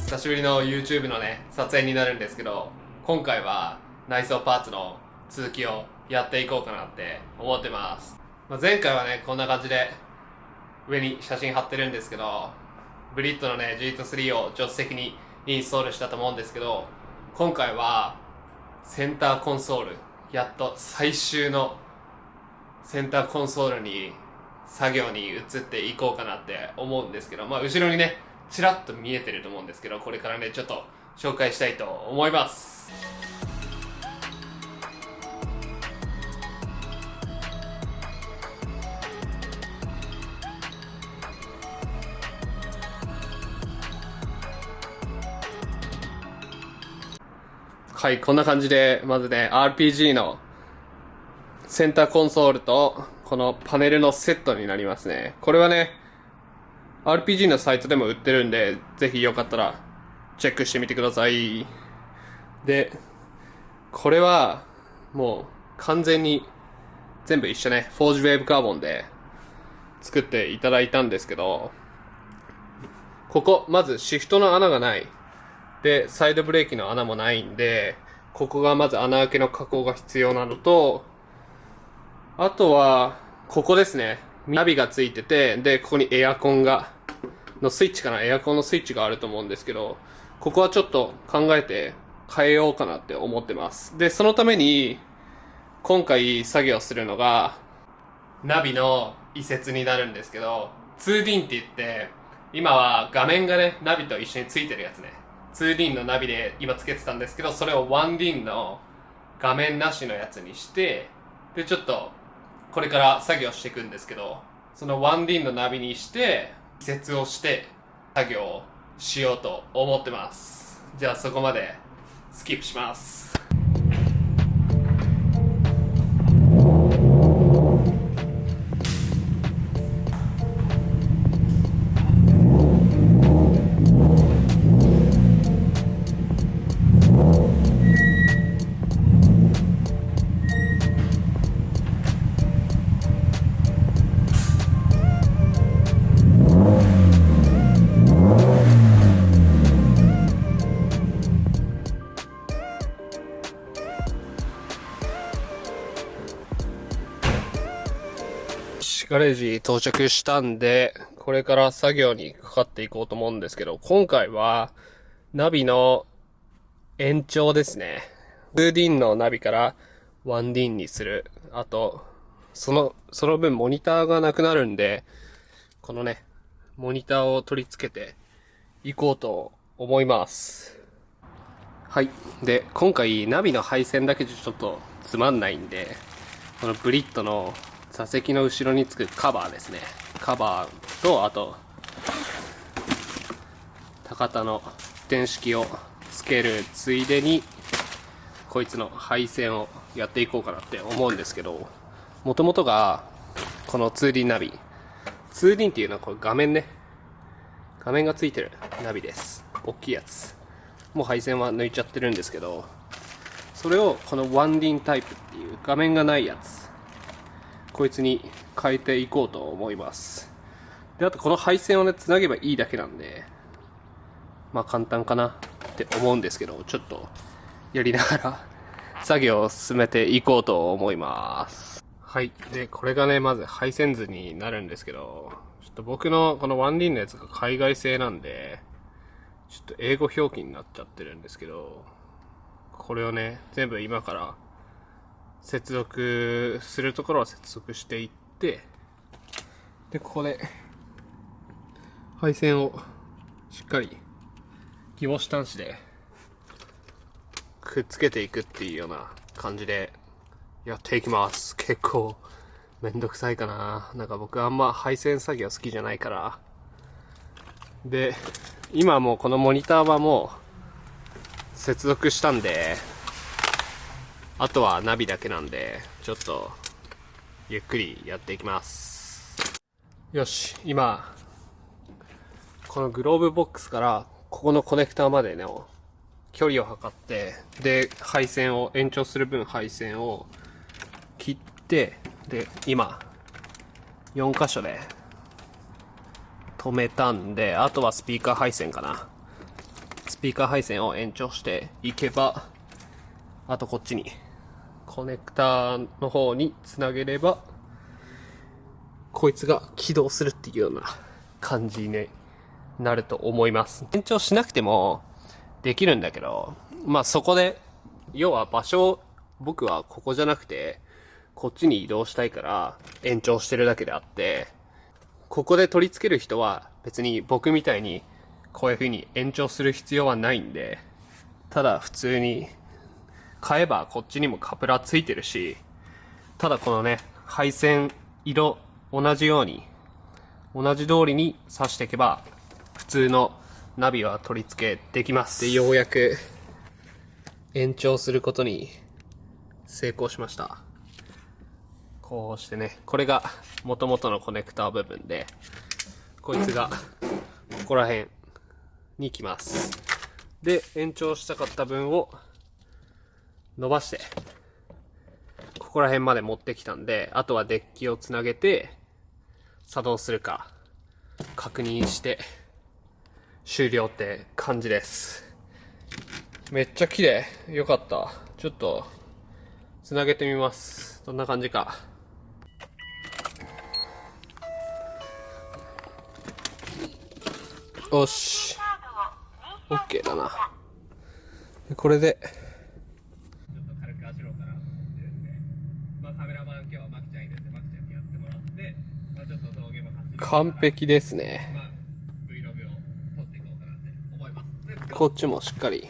久しぶりの YouTube のね、撮影になるんですけど、今回は内装パーツの続きをやっていこうかなって思ってます。前回はね、こんな感じで上に写真貼ってるんですけど、ブリットのね、G2-3 を助手席にインストールしたと思うんですけど、今回はセンターコンソール、やっと最終のセンターコンソールに作業に移っていこうかなって思うんですけど、後ろにね、ちらっと見えてると思うんですけど、これからね、ちょっと紹介したいと思います。はい、こんな感じで、まずね、RPG のセンターコンソールと、このパネルのセットになりますね。これはね、RPG のサイトでも売ってるんで、ぜひよかったらチェックしてみてください。で、これはもう完全に全部一緒ね、フォージウェーブカーボンで作っていただいたんですけど、ここ、まずシフトの穴がない。で、サイドブレーキの穴もないんで、ここがまず穴開けの加工が必要なのと、あとは、ここですね。ナビがついてて、で、ここにエアコンのスイッチかな、エアコンのスイッチがあると思うんですけど、ここはちょっと考えて変えようかなって思ってます。で、そのために、今回作業するのが、ナビの移設になるんですけど、2DIN って言って、今は画面がね、ナビと一緒についてるやつね。2DIN のナビで今つけてたんですけど、それを 1DIN の画面なしのやつにして、で、ちょっと、これから作業していくんですけど、その 1DIN のナビにして、移設をして、作業をしようと思ってます。じゃあそこまでスキップします。ガレージ到着したんで、これから作業にかかっていこうと思うんですけど、今回はナビの延長ですね。2DIN のナビから 1DIN にする。あと、その分モニターがなくなるんで、このね、モニターを取り付けていこうと思います。はい。で、今回ナビの配線だけじゃちょっとつまんないんで、このブリットの座席の後ろにつくカバーですね。カバーと、あと、高田の電式をつけるついでに、こいつの配線をやっていこうかなって思うんですけど、もともとが、この 2D ナビ。2D っていうのはこれ画面ね。画面がついてるナビです。大きいやつ。もう配線は抜いちゃってるんですけど、それをこの 1D タイプっていう画面がないやつ。こいつに変えていこうと思います。で、あとこの配線をね、つなげばいいだけなんで、簡単かなって思うんですけど、ちょっとやりながら作業を進めていこうと思います。はい。で、これがね、まず配線図になるんですけど、ちょっと僕のこの 1D のやつが海外製なんで、ちょっと英語表記になっちゃってるんですけど、これをね、全部今から接続するところは接続していって、で、ここで配線をしっかりギボシ端子でくっつけていくっていうような感じでやっていきます。結構めんどくさいかな。なんか僕あんま配線作業好きじゃないから。で、今もうこのモニターはもう接続したんで、あとはナビだけなんで、ちょっとゆっくりやっていきます。よし、今このグローブボックスからここのコネクターまでの距離を測って、で配線を延長する分配線を切って、で今4箇所で止めたんで、あとはスピーカー配線かな。スピーカー配線を延長していけば、あとこっちにコネクターの方につなげれば、こいつが起動するっていうような感じになると思います。延長しなくてもできるんだけど、まあそこで、要は場所、僕はここじゃなくて、こっちに移動したいから延長してるだけであって、ここで取り付ける人は別に僕みたいにこういう風に延長する必要はないんで、ただ普通に買えばこっちにもカプラついてるし、ただこのね、配線色同じように、同じ通りに挿していけば、普通のナビは取り付けできます。で、ようやく延長することに成功しました。こうしてね、これが元々のコネクター部分で、こいつがここら辺に来ます。で、延長したかった分を伸ばして、ここら辺まで持ってきたんで、あとはデッキをつなげて作動するか確認して終了って感じです。めっちゃ綺麗。よかった。ちょっとつなげてみます。どんな感じか。よし。OK だな。これで。ちょっと軽く走ろうかなと思ってるんで、まあカメラマン今日はマキちゃんいるんで、マキちゃんにやってもらって、まあちょっと道芸も走る。完璧ですね。まあ Vlog を撮っていこうかなって思います。こっちもしっかり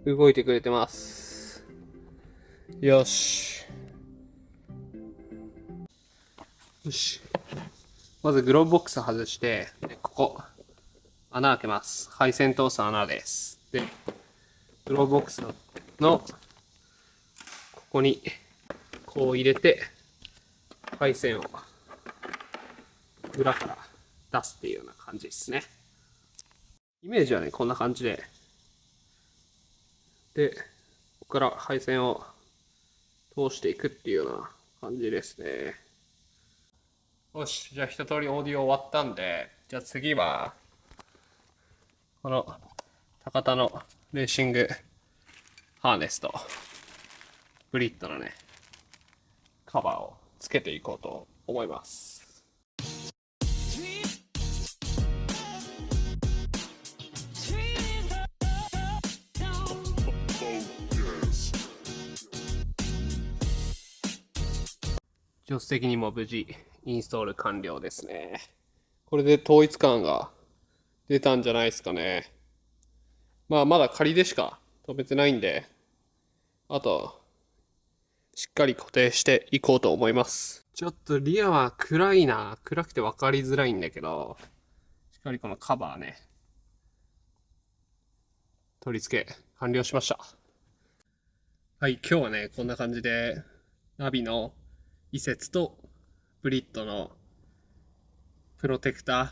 動いてくれてます。よし。よし。まずグローブボックス外して、でここ、穴開けます。配線通す穴です。で、グローブボックスの、ここに、こう入れて、配線を、裏から出すっていうような感じですね。イメージはね、こんな感じで、で、ここから配線を通していくっていうような感じですね。よし、じゃあ一通りオーディオ終わったんで、じゃあ次は、この高田のレーシングハーネスとブリッドのね、カバーをつけていこうと思います。助手席にも無事インストール完了ですね。これで統一感が出たんじゃないですかね。まあまだ仮でしか止めてないんで、あとしっかり固定していこうと思います。ちょっとリアは暗いな。暗くて分かりづらいんだけど、しっかりこのカバーね、取り付け完了しました。はい、今日はね、こんな感じでナビの移設とブリッドのプロテクター、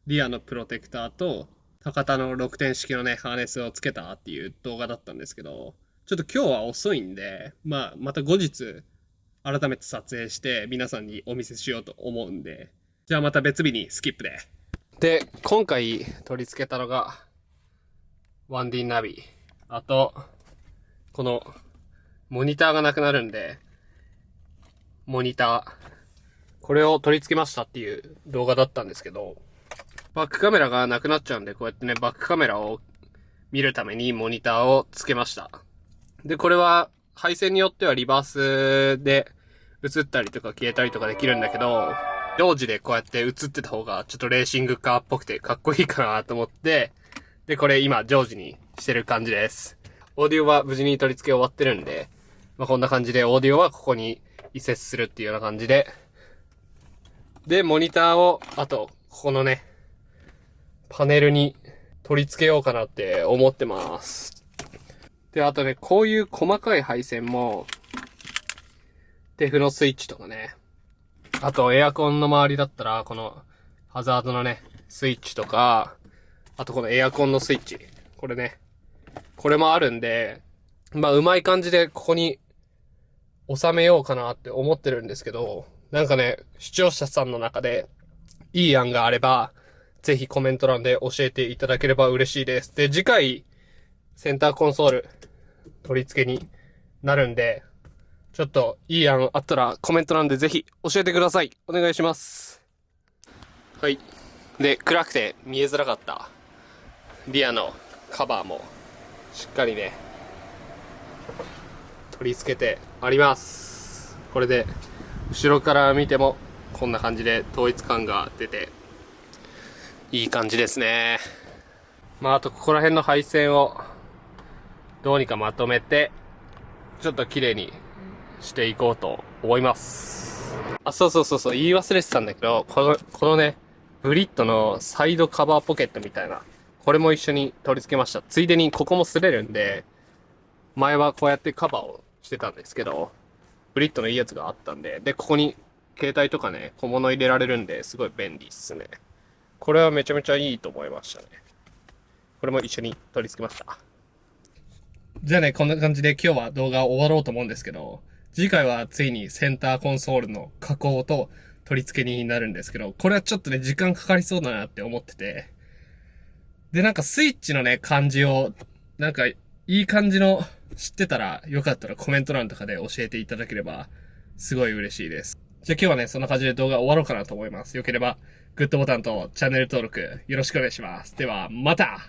リアのプロテクターと高田の6点式のね、ハーネスをつけたっていう動画だったんですけど、ちょっと今日は遅いんで、また後日改めて撮影して皆さんにお見せしようと思うんで、じゃあまた別日にスキップで。で、今回取り付けたのが 1D ナビ。あと、このモニターがなくなるんで、モニター。これを取り付けましたっていう動画だったんですけど、バックカメラがなくなっちゃうんで、こうやってね、バックカメラを見るためにモニターをつけました。で、これは配線によってはリバースで映ったりとか消えたりとかできるんだけど、常時でこうやって映ってた方がちょっとレーシングカーっぽくてかっこいいかなと思って、で、これ今常時にしてる感じです。オーディオは無事に取り付け終わってるんで、こんな感じでオーディオはここに移設するっていうような感じで、で、モニターを、あと、ここのね、パネルに取り付けようかなって思ってます。で、あとね、こういう細かい配線も、デフのスイッチとかね、あとエアコンの周りだったら、このハザードのね、スイッチとか、あとこのエアコンのスイッチ。これね、これもあるんで、うまい感じでここに収めようかなって思ってるんですけど、なんかね、視聴者さんの中でいい案があれば、ぜひコメント欄で教えていただければ嬉しいです。で、次回、センターコンソール取り付けになるんで、ちょっといい案あったらコメント欄でぜひ教えてください。お願いします。はい。で、暗くて見えづらかったリアのカバーもしっかりね、取り付けてあります。これで後ろから見てもこんな感じで統一感が出ていい感じですね。あとここら辺の配線をどうにかまとめてちょっと綺麗にしていこうと思います。そう、言い忘れてたんだけど、このね、ブリットのサイドカバーポケットみたいな、これも一緒に取り付けました。ついでにここも擦れるんで、前はこうやってカバーをしてたんですけど、ブリットのいいやつがあったんで、で、ここに携帯とかね、小物入れられるんで、すごい便利っすね。これはめちゃめちゃいいと思いましたね。これも一緒に取り付けました。じゃあね、こんな感じで今日は動画を終わろうと思うんですけど、次回はついにセンターコンソールの加工と取り付けになるんですけど、これはちょっとね、時間かかりそうだなって思ってて。で、なんかスイッチのね、感じを、なんかいい感じの知ってたら、よかったらコメント欄とかで教えていただければ、すごい嬉しいです。じゃあ今日はね、そんな感じで動画終わろうかなと思います。よければ、グッドボタンとチャンネル登録よろしくお願いします。では、また